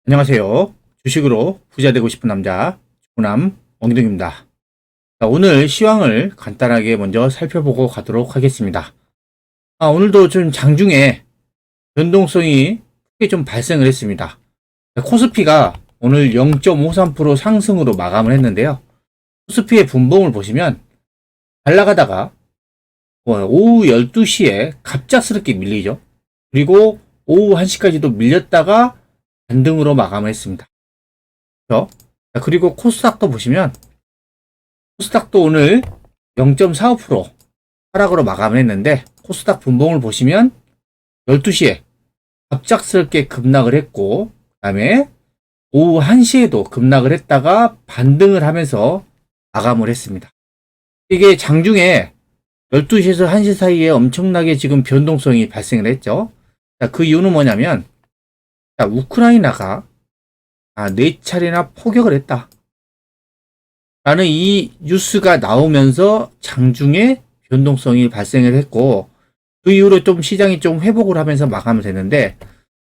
안녕하세요. 주식으로 부자 되고 싶은 남자 주남 엉덩입니다. 오늘 시황을 간단하게 먼저 살펴보고 가도록 하겠습니다. 오늘도 좀 장중에 변동성이 크게 좀 발생을 했습니다. 코스피가 오늘 0.53% 상승으로 마감을 했는데요. 코스피의 분봉을 보시면 잘 나가다가 오후 12시에 갑작스럽게 밀리죠. 그리고 오후 1시까지도 밀렸다가 반등으로 마감을 했습니다. 그리고 코스닥도 보시면 코스닥도 오늘 0.45% 하락으로 마감을 했는데 코스닥 분봉을 보시면 12시에 갑작스럽게 급락을 했고 그 다음에 오후 1시에도 급락을 했다가 반등을 하면서 마감을 했습니다. 이게 장중에 12시에서 1시 사이에 엄청나게 지금 변동성이 발생을 했죠. 그 이유는 뭐냐면 우크라이나가 4차례나 포격을 했다 라는 이 뉴스가 나오면서 장중에 변동성이 발생을 했고 그 이후로 좀 시장이 좀 회복을 하면서 마감을 됐는데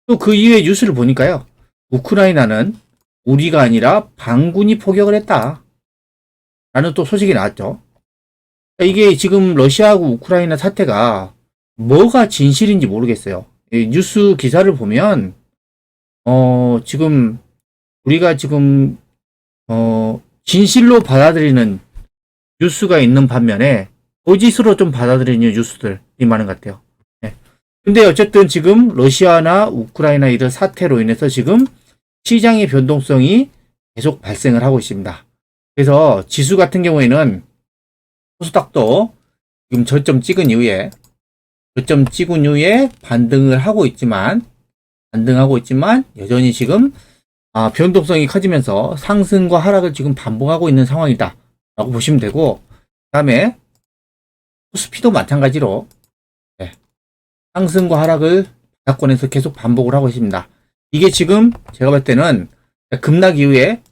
또 그 이후에 뉴스를 보니까요. 우크라이나는 우리가 아니라 반군이 포격을 했다 라는 또 소식이 나왔죠. 이게 지금 러시아하고 우크라이나 사태가 뭐가 진실인지 모르겠어요. 뉴스 기사를 보면 지금 우리가 지금 진실로 받아들이는 뉴스가 있는 반면에 거짓으로 좀 받아들이는 뉴스들이 많은 것 같아요. 근데 어쨌든 지금 러시아나 우크라이나 이런 사태로 인해서 지금 시장의 변동성이 계속 발생을 하고 있습니다. 그래서 지수 같은 경우에는 코스닥도 지금 저점 찍은 이후에 반등을 하고 있지만 여전히 지금 변동성이 커지면서 상승과 하락을 지금 반복하고 있는 상황이다 라고 보시면 되고 그 다음에 코스피도 마찬가지로 상승과 하락을 바닥권에서 계속 반복을 하고 있습니다. 이게 지금 제가 볼 때는 급락 이후에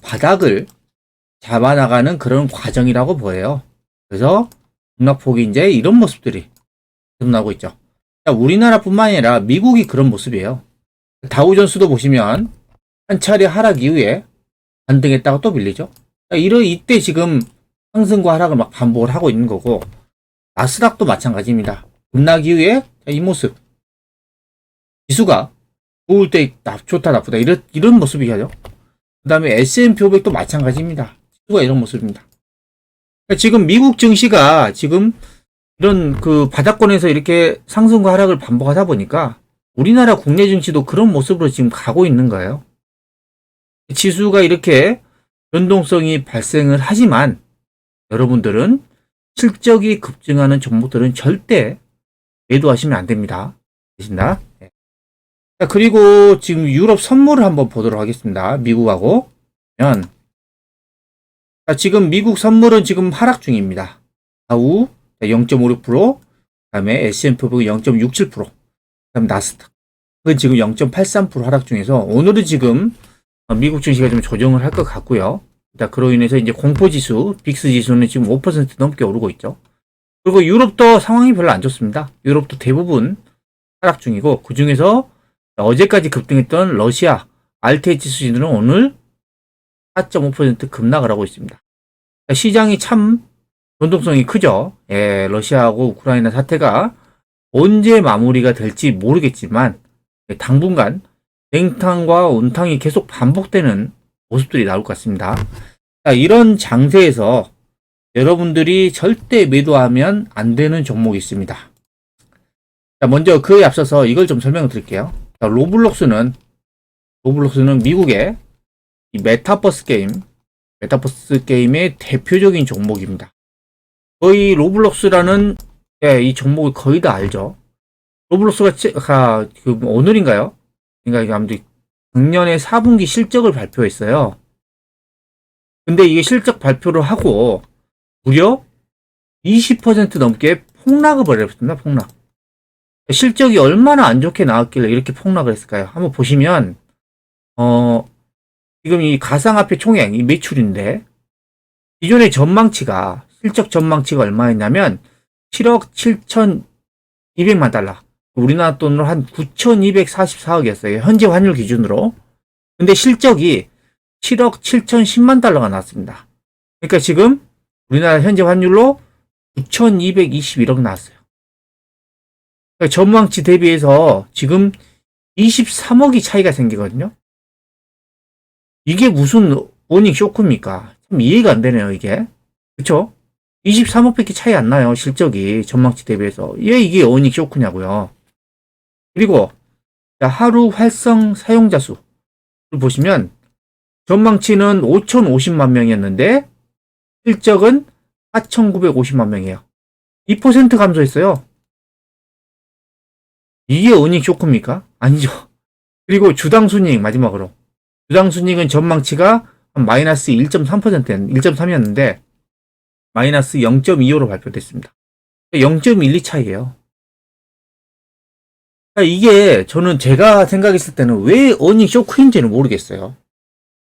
바닥을 잡아나가는 그런 과정이라고 보여요. 그래서 급락폭이 이제 이런 모습들이 계속 나오고 있죠. 우리나라뿐만 아니라 미국이 그런 모습이에요. 다우존스도 보시면 한 차례 하락 이후에 반등했다가 또 밀리죠. 이때 지금 상승과 하락을 막 반복을 하고 있는 거고 나스닥도 마찬가지입니다. 급락 이후에 이 모습 지수가 좋을 때 좋다 나쁘다 이런 모습이죠. 그 다음에 S&P 500도 마찬가지입니다. 지수가 이런 모습입니다. 지금 미국 증시가 지금 이런 그 바닥권에서 이렇게 상승과 하락을 반복하다 보니까 우리나라 국내 증시도 그런 모습으로 지금 가고 있는 거예요. 지수가 이렇게 변동성이 발생을 하지만 여러분들은 실적이 급증하는 종목들은 절대 매도하시면 안 됩니다. 되신다? 네. 그리고 지금 유럽 선물을 한번 보도록 하겠습니다. 미국하고. 지금 미국 선물은 지금 하락 중입니다. 다우 0.56%, 그 다음에 S&P 500 0.67%, 그 다음 나스닥은 지금 0.83% 하락 중에서 오늘은 지금 미국 증시가 좀 조정을 할 것 같고요. 그로 인해서 이제 공포지수, 빅스 지수는 지금 5% 넘게 오르고 있죠. 그리고 유럽도 상황이 별로 안 좋습니다. 유럽도 대부분 하락 중이고 그 중에서 어제까지 급등했던 러시아 알테이 지수는 오늘 4.5% 급락을 하고 있습니다. 시장이 참 변동성이 크죠. 러시아하고 우크라이나 사태가 언제 마무리가 될지 모르겠지만 당분간 냉탕과 온탕이 계속 반복되는 모습들이 나올 것 같습니다. 이런 장세에서 여러분들이 절대 매도하면 안 되는 종목이 있습니다. 먼저 그에 앞서서 이걸 좀 설명을 드릴게요. 로블록스는 미국의 이 메타버스 게임의 대표적인 종목입니다. 거의 로블록스라는 이 종목을 거의 다 알죠. 로블록스가 오늘인가요? 그러니까 아무튼 작년에 4분기 실적을 발표했어요. 근데 이게 실적 발표를 하고 무려 20% 넘게 폭락을 벌였습니다. 폭락. 실적이 얼마나 안 좋게 나왔길래 이렇게 폭락을 했을까요? 한번 보시면 지금 이 가상화폐 총액, 이 매출인데 기존의 실적 전망치가 얼마였냐면 7억 7,200만 달러. 우리나라 돈으로 한 9,244억이었어요. 현재 환율 기준으로. 근데 실적이 7억 7,010만 달러가 나왔습니다. 그러니까 지금 우리나라 현재 환율로 9,221억 나왔어요. 그러니까 전망치 대비해서 지금 23억이 차이가 생기거든요. 이게 무슨 어닝 쇼크입니까? 참 이해가 안 되네요, 이게. 그쵸? 23억밖에 차이 안 나요, 실적이. 전망치 대비해서. 왜 이게 어닝 쇼크냐고요. 그리고 하루 활성 사용자 수를 보시면 전망치는 5,050만 명이었는데 실적은 4,950만 명이에요. 2% 감소했어요. 이게 어닝 쇼크입니까? 아니죠. 그리고 주당 순이익 마지막으로. 주당 순이익은 전망치가 마이너스 1.3%였는데 마이너스 0.25로 발표됐습니다. 0.12 차이예요. 이게 저는 제가 생각했을 때는 왜 어닝 쇼크인지는 모르겠어요.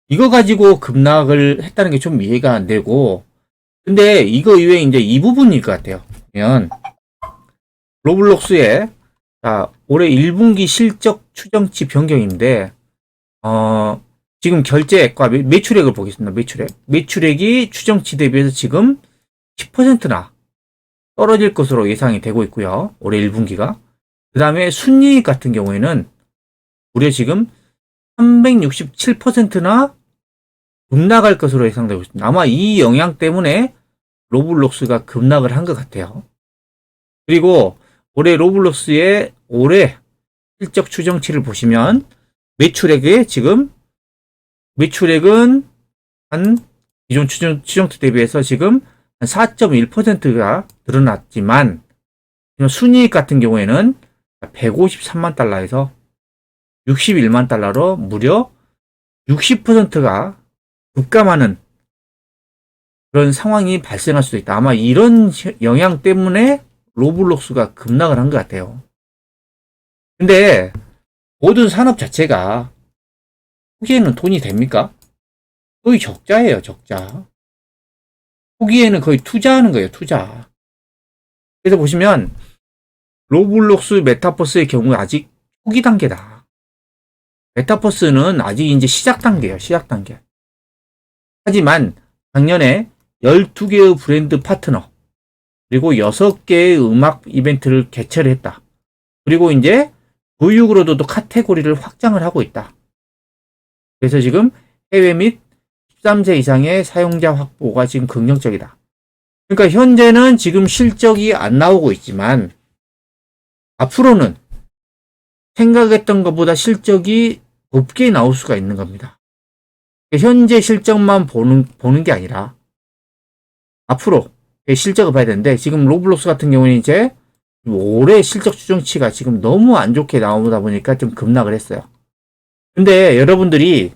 이거 가지고 급락을 했다는 게 좀 이해가 안 되고, 근데 이거 이외에 이제 이 부분일 것 같아요. 그러면 로블록스의 올해 1분기 실적 추정치 변경인데 지금 결제액과 매출액을 보겠습니다. 매출액이 추정치 대비해서 지금 10%나 떨어질 것으로 예상이 되고 있고요. 올해 1분기가. 그 다음에 순이익 같은 경우에는 무려 지금 367%나 급락할 것으로 예상되고 있습니다. 아마 이 영향 때문에 로블록스가 급락을 한 것 같아요. 그리고 올해 로블록스의 올해 실적 추정치를 보시면 매출액은 한 기존 추정치 대비해서 지금 한 4.1%가 늘어났지만 순이익 같은 경우에는 153만 달러에서 61만 달러로 무려 60%가 급감하는 그런 상황이 발생할 수도 있다. 아마 이런 영향 때문에 로블록스가 급락을 한 것 같아요. 근데 모든 산업 자체가 초기에는 돈이 됩니까? 거의 적자예요, 적자. 초기에는 거의 투자하는 거예요, 투자. 그래서 보시면 로블록스 메타버스의 경우 아직 초기 단계다. 메타버스는 아직 이제 시작 단계예요, 시작 단계. 하지만 작년에 12개의 브랜드 파트너 그리고 6개의 음악 이벤트를 개최를 했다. 그리고 이제 교육으로도 또 카테고리를 확장을 하고 있다. 그래서 지금 해외 및 13세 이상의 사용자 확보가 지금 긍정적이다. 그러니까 현재는 지금 실적이 안 나오고 있지만 앞으로는 생각했던 것보다 실적이 높게 나올 수가 있는 겁니다. 현재 실적만 보는 게 아니라 앞으로 실적을 봐야 되는데 지금 로블록스 같은 경우는 이제 올해 실적 추정치가 지금 너무 안 좋게 나오다 보니까 좀 급락을 했어요. 근데 여러분들이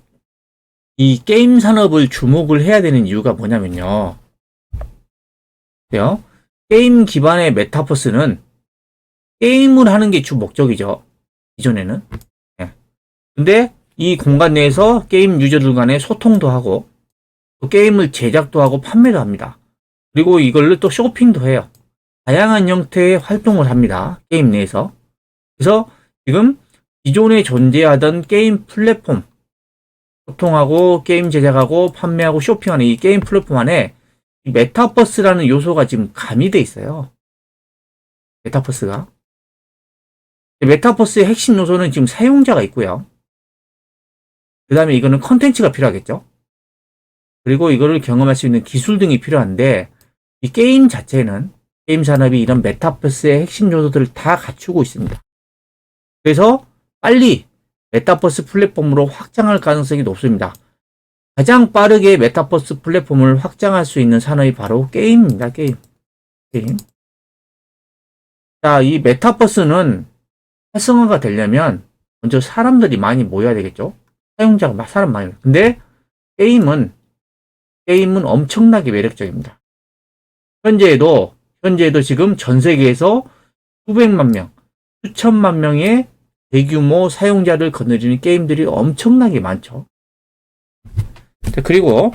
이 게임 산업을 주목을 해야 되는 이유가 뭐냐면요. 게임 기반의 메타버스는 게임을 하는 게 주 목적이죠. 이전에는. 근데 이 공간 내에서 게임 유저들 간에 소통도 하고 또 게임을 제작도 하고 판매도 합니다. 그리고 이걸로 또 쇼핑도 해요. 다양한 형태의 활동을 합니다. 게임 내에서. 그래서 지금 기존에 존재하던 게임 플랫폼 소통하고 게임 제작하고 판매하고 쇼핑하는 이 게임 플랫폼 안에 이 메타버스라는 요소가 지금 가미돼 있어요. 메타버스가. 메타버스의 핵심 요소는 지금 사용자가 있고요. 그 다음에 이거는 컨텐츠가 필요하겠죠. 그리고 이거를 경험할 수 있는 기술 등이 필요한데 이 게임 자체는 게임 산업이 이런 메타버스의 핵심 요소들을 다 갖추고 있습니다. 그래서 빨리 메타버스 플랫폼으로 확장할 가능성이 높습니다. 가장 빠르게 메타버스 플랫폼을 확장할 수 있는 산업이 바로 게임입니다. 게임. 자, 이 메타버스는 활성화가 되려면 먼저 사람들이 많이 모여야 되겠죠. 사용자가 사람 많이 모여요. 근데 게임은 엄청나게 매력적입니다. 현재에도 지금 전 세계에서 수백만 명, 수천만 명의 대규모 사용자를 거느리는 게임들이 엄청나게 많죠. 그리고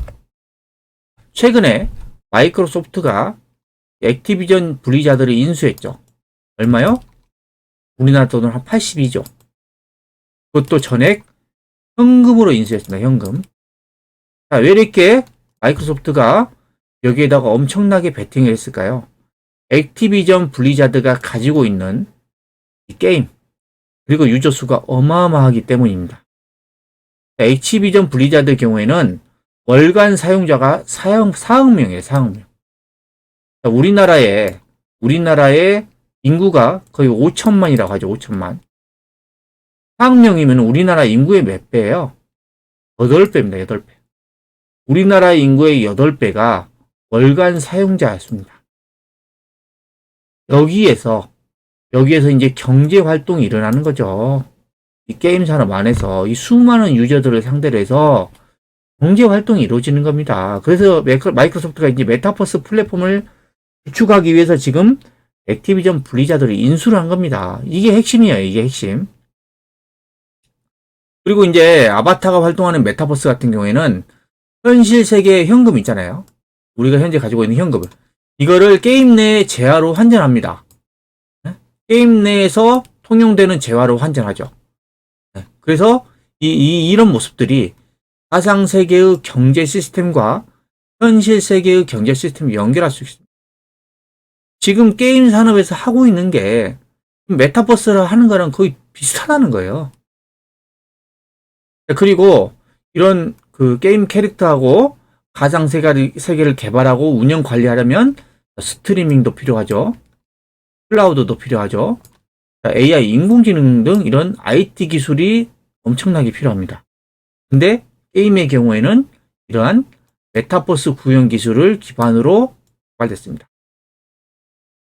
최근에 마이크로소프트가 액티비전 블리자드를 인수했죠. 얼마요? 우리나라 돈으로 한 82조. 그것도 전액 현금으로 인수했습니다. 현금. 자, 왜 이렇게 마이크로소프트가 여기에다가 엄청나게 베팅을 했을까요? 액티비전 블리자드가 가지고 있는 이 게임, 그리고 유저 수가 어마어마하기 때문입니다. 액티비전 블리자드 경우에는 월간 사용자가 4억 명이에요. 4억 명. 우리나라의 인구가 거의 5천만이라고 하죠. 5천만. 4억 명이면 우리나라 인구의 몇 배예요? 8배입니다. 8배. 우리나라 인구의 8배가 월간 사용자였습니다. 여기에서 이제 경제 활동이 일어나는 거죠. 이 게임 산업 안에서 이 수많은 유저들을 상대로 해서 경제 활동이 이루어지는 겁니다. 그래서 마이크로소프트가 이제 메타버스 플랫폼을 구축하기 위해서 지금 액티비전 블리자드를 인수를 한 겁니다. 이게 핵심이에요. 이게 핵심. 그리고 이제 아바타가 활동하는 메타버스 같은 경우에는 현실 세계의 현금 있잖아요. 우리가 현재 가지고 있는 현금을. 이거를 게임 내에 재화로 환전합니다. 게임 내에서 통용되는 재화로 환전하죠. 그래서 이런 모습들이 가상 세계의 경제 시스템과 현실 세계의 경제 시스템을 연결할 수 있습니다. 지금 게임 산업에서 하고 있는 게 메타버스를 하는 거랑 거의 비슷하다는 거예요. 그리고 이런 그 게임 캐릭터하고 가상 세계를 개발하고 운영 관리하려면 스트리밍도 필요하죠. 클라우드도 필요하죠. AI, 인공지능 등 이런 IT 기술이 엄청나게 필요합니다. 근데 게임의 경우에는 이러한 메타버스 구현 기술을 기반으로 개발됐습니다.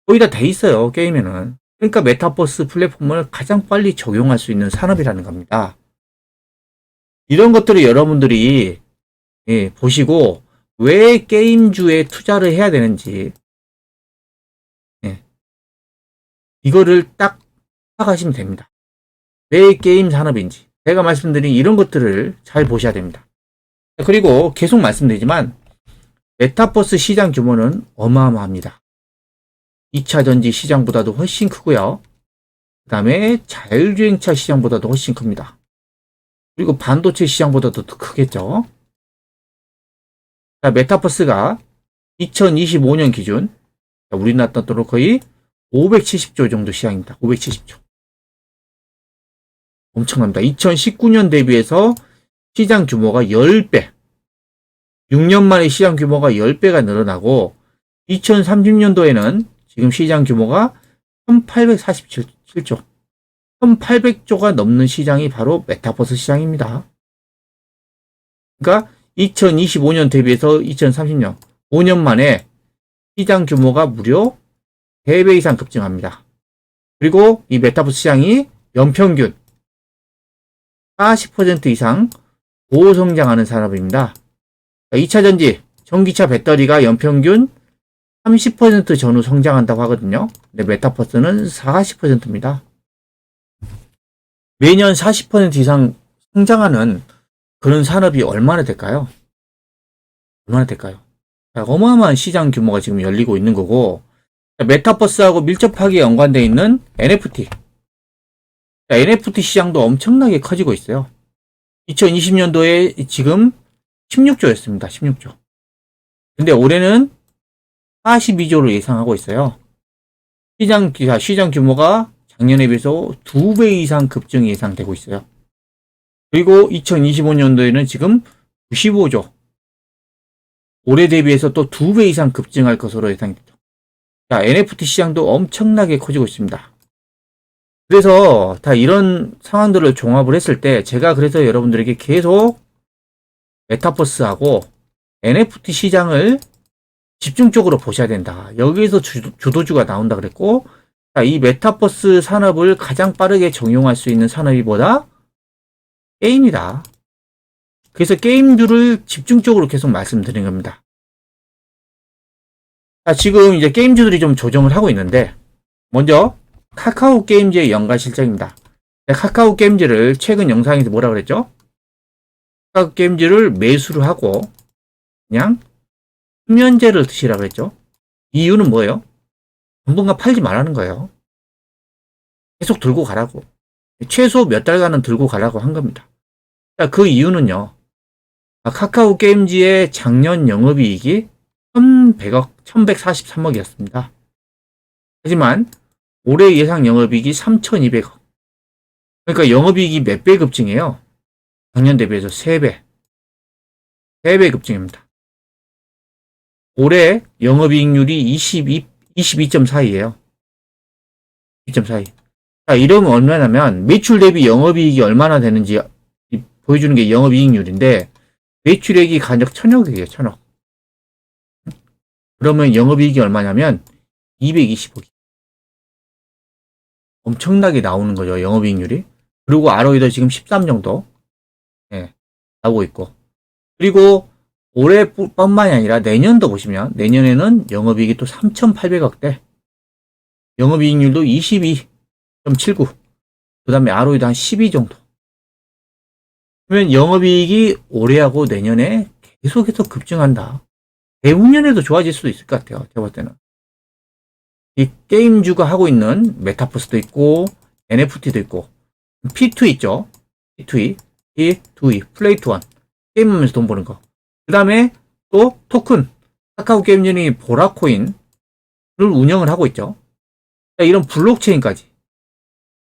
거의 다 돼 있어요, 게임에는. 그러니까 메타버스 플랫폼을 가장 빨리 적용할 수 있는 산업이라는 겁니다. 이런 것들을 여러분들이 보시고 왜 게임주에 투자를 해야 되는지 이거를 딱 파악하시면 됩니다. 왜 게임 산업인지 제가 말씀드린 이런 것들을 잘 보셔야 됩니다. 그리고 계속 말씀드리지만 메타버스 시장 규모는 어마어마합니다. 2차 전지 시장보다도 훨씬 크고요. 그 다음에 자율주행차 시장보다도 훨씬 큽니다. 그리고 반도체 시장보다도 더 크겠죠. 자, 메타버스가 2025년 기준 우리나라 돈으로 거의 570조 정도 시장입니다. 570조. 엄청납니다. 2019년 대비해서 시장 규모가 10배. 6년 만에 시장 규모가 10배가 늘어나고 2030년도에는 지금 시장 규모가 1847조. 1800조가 넘는 시장이 바로 메타버스 시장입니다. 그러니까 2025년 대비해서 2030년 5년 만에 시장 규모가 무려 3배 이상 급증합니다. 그리고 이 메타버스 시장이 연평균 40% 이상 고성장하는 산업입니다. 2차 전지, 전기차 배터리가 연평균 30% 전후 성장한다고 하거든요. 근데 메타버스는 40%입니다. 매년 40% 이상 성장하는 그런 산업이 얼마나 될까요? 얼마나 될까요? 어마어마한 시장 규모가 지금 열리고 있는 거고, 메타버스하고 밀접하게 연관되어 있는 NFT. NFT 시장도 엄청나게 커지고 있어요. 2020년도에 지금 16조였습니다. 16조. 근데 올해는 42조를 예상하고 있어요. 시장 규모가 작년에 비해서 2배 이상 급증이 예상되고 있어요. 그리고 2025년도에는 지금 95조. 올해 대비해서 또 2배 이상 급증할 것으로 예상됩니다. 자, NFT 시장도 엄청나게 커지고 있습니다. 그래서 다 이런 상황들을 종합을 했을 때 제가 그래서 여러분들에게 계속 메타버스하고 NFT 시장을 집중적으로 보셔야 된다. 여기에서 주도주가 나온다 그랬고, 자, 이 메타버스 산업을 가장 빠르게 적용할 수 있는 산업이 뭐다? 게임이다. 그래서 게임주를 집중적으로 계속 말씀드린 겁니다. 자, 지금 이제 게임주들이 좀 조정을 하고 있는데, 먼저 카카오 게임즈의 연간 실적입니다. 카카오 게임즈를 최근 영상에서 뭐라 그랬죠? 카카오 게임즈를 매수를 하고 그냥 수면제를 드시라 그랬죠. 이유는 뭐예요? 당분간 팔지 말라는 거예요. 계속 들고 가라고. 최소 몇 달간은 들고 가라고 한 겁니다. 자, 그 이유는요. 카카오 게임즈의 작년 영업이익이 1143억이었습니다. 하지만 올해 예상 영업이익이 3200억. 그러니까 영업이익이 몇 배 급증해요? 작년 대비해서 3배. 3배 급증입니다. 올해 영업이익률이 22.4이에요. 2.42. 자, 이러면 얼마냐면 매출 대비 영업이익이 얼마나 되는지 보여주는 게 영업이익률인데 매출액이 간적 1000억이에요. 1000억. 그러면 영업이익이 얼마냐면 220억이. 엄청나게 나오는 거죠. 영업이익률이. 그리고 ROE도 지금 13 정도 나오고 있고. 그리고 올해뿐만이 아니라 내년도 보시면 내년에는 영업이익이 또 3,800억대. 영업이익률도 22.79. 그 다음에 ROE도 한 12 정도. 그러면 영업이익이 올해하고 내년에 계속해서 급증한다. 내후년에도 좋아질 수도 있을 것 같아요. 제가 볼 때는. 이 게임주가 하고 있는 메타버스도 있고 NFT도 있고 P2 있죠. P2E, 플레이 투 원. 게임하면서 돈 버는 거. 그 다음에 또 토큰. 카카오 게임즈이 보라코인을 운영을 하고 있죠. 이런 블록체인까지.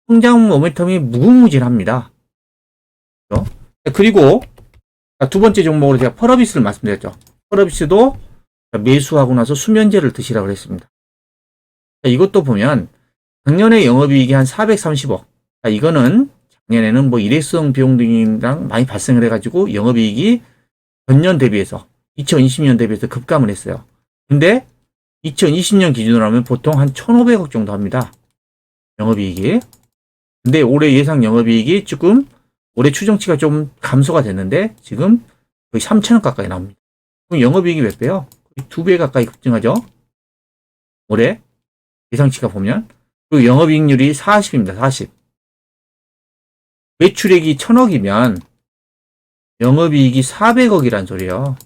성장 모멘텀이 무궁무진합니다. 그리고 두 번째 종목으로 제가 펄어비스를 말씀드렸죠. 펄어비스도 매수하고 나서 수면제를 드시라고 했습니다. 이것도 보면 작년에 영업이익이 한 430억. 이거는 작년에는 뭐 일회성 비용 등이랑 많이 발생을 해가지고 영업이익이 전년 대비해서 2020년 대비해서 급감을 했어요. 근데 2020년 기준으로 하면 보통 한 1,500억 정도 합니다. 영업이익이. 근데 올해 예상 영업이익이 조금 올해 추정치가 좀 감소가 됐는데 지금 거의 3,000억 가까이 나옵니다. 그럼 영업이익이 몇 배요? 2배 가까이 급증하죠. 올해 예상치가 보면. 그리고 영업이익률이 40입니다. 40. 매출액이 1,000억이면 영업이익이 400억이란 소리예요.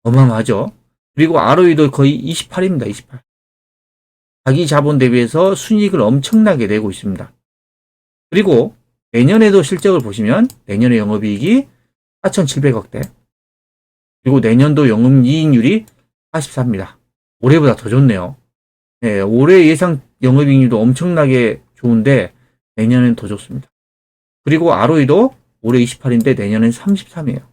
어마어마하죠. 그리고 ROE도 거의 28입니다. 28. 자기 자본 대비해서 순이익을 엄청나게 내고 있습니다. 그리고 내년에도 실적을 보시면 내년에 영업이익이 4,700억대. 그리고 내년도 영업이익률이 44입니다. 올해보다 더 좋네요. 네, 올해 예상 영업이익률도 엄청나게 좋은데 내년엔 더 좋습니다. 그리고 ROE도 올해 28인데 내년엔 33이에요.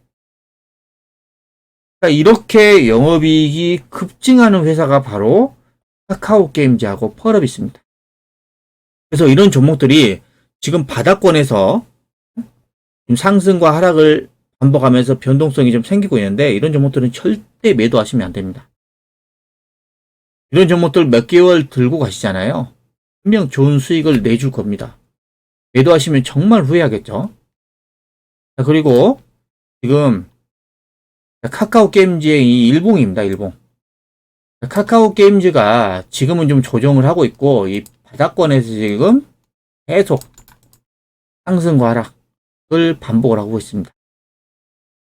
그러니까 이렇게 영업이익이 급증하는 회사가 바로 카카오 게임즈하고 펄어비스입니다. 그래서 이런 종목들이 지금 바닥권에서 상승과 하락을 반복하면서 변동성이 좀 생기고 있는데 이런 종목들은 절대 매도하시면 안 됩니다. 이런 종목들 몇 개월 들고 가시잖아요. 분명 좋은 수익을 내줄 겁니다. 매도하시면 정말 후회하겠죠. 그리고 지금 카카오 게임즈의 이 일봉입니다. 일봉. 카카오 게임즈가 지금은 좀 조정을 하고 있고 이 바닥권에서 지금 계속 상승과 하락을 반복을 하고 있습니다.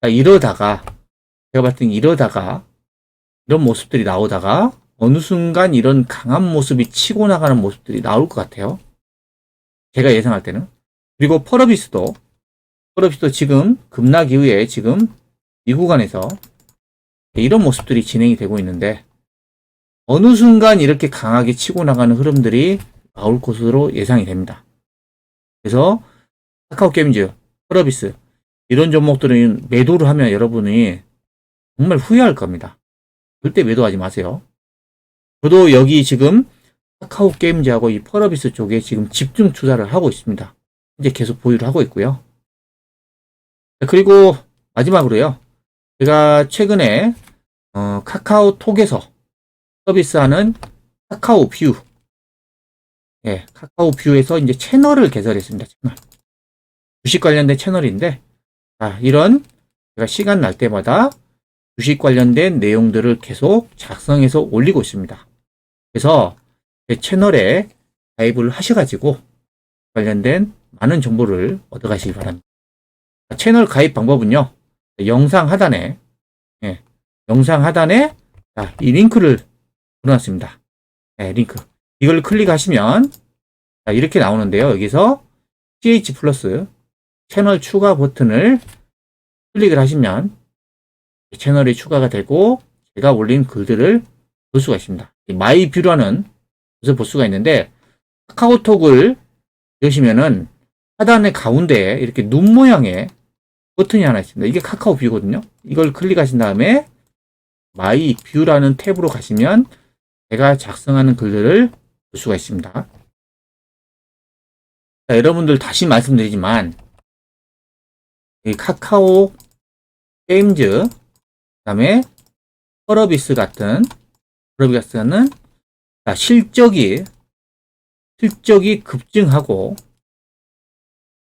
이러다가 제가 봤을 땐 이러다가 이런 모습들이 나오다가 어느 순간 이런 강한 모습이 치고 나가는 모습들이 나올 것 같아요. 제가 예상할 때는. 그리고 펄어비스도 지금 급락 이후에 지금 이 구간에서 이런 모습들이 진행이 되고 있는데 어느 순간 이렇게 강하게 치고 나가는 흐름들이 나올 것으로 예상이 됩니다. 그래서 카카오 게임즈, 펄어비스 이런 종목들은 매도를 하면 여러분이 정말 후회할 겁니다. 절대 매도하지 마세요. 저도 여기 지금 카카오 게임즈하고 이 펄어비스 쪽에 지금 집중 투자를 하고 있습니다. 이제 계속 보유를 하고 있고요. 그리고 마지막으로요. 제가 최근에 카카오톡에서 서비스하는 카카오 뷰, 카카오 뷰에서 이제 채널을 개설했습니다. 채널. 주식 관련된 채널인데, 이런 제가 시간 날 때마다 주식 관련된 내용들을 계속 작성해서 올리고 있습니다. 그래서 제 채널에 가입을 하셔가지고 관련된 많은 정보를 얻어가시기 바랍니다. 채널 가입 방법은요. 영상 하단에 이 링크를 넣어놨습니다. 링크. 이걸 클릭하시면 자, 이렇게 나오는데요. 여기서 CH 플러스 채널 추가 버튼을 클릭을 하시면 채널이 추가가 되고 제가 올린 글들을 볼 수가 있습니다. 마이 뷰라는 것을 볼 수가 있는데 카카오톡을 여시면은 하단의 가운데에 이렇게 눈 모양의 버튼이 하나 있습니다. 이게 카카오 뷰거든요. 이걸 클릭하신 다음에 마이 뷰라는 탭으로 가시면 제가 작성하는 글들을 볼 수가 있습니다. 자, 여러분들 다시 말씀드리지만 이 카카오 게임즈 그다음에 펄어비스는 실적이 급증하고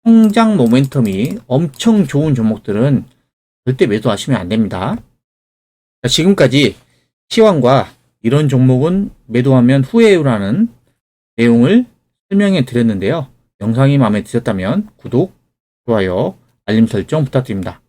성장 모멘텀이 엄청 좋은 종목들은 절대 매도하시면 안 됩니다. 자, 지금까지 시황과 이런 종목은 매도하면 후회요라는 내용을 설명해 드렸는데요. 영상이 마음에 드셨다면 구독, 좋아요, 알림 설정 부탁드립니다.